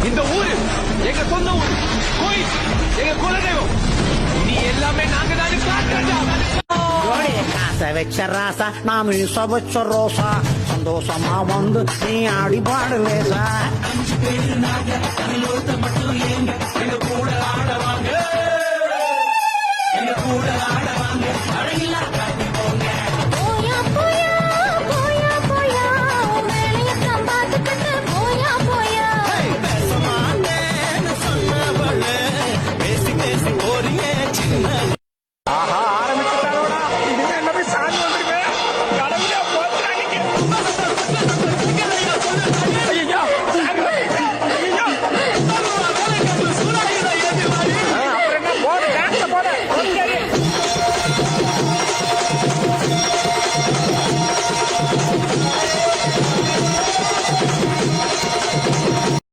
இந்த ஊரு எங்க சொந்த ஊரு, கோயில் எங்க குலதெய்வம். நீ எல்லாமே நாங்க தானே காட்டுறா. காசை வச்ச ராசா நான் மீச வச்ச ரோசா சந்தோஷமா வந்து நீ ஆடி பாடலேசா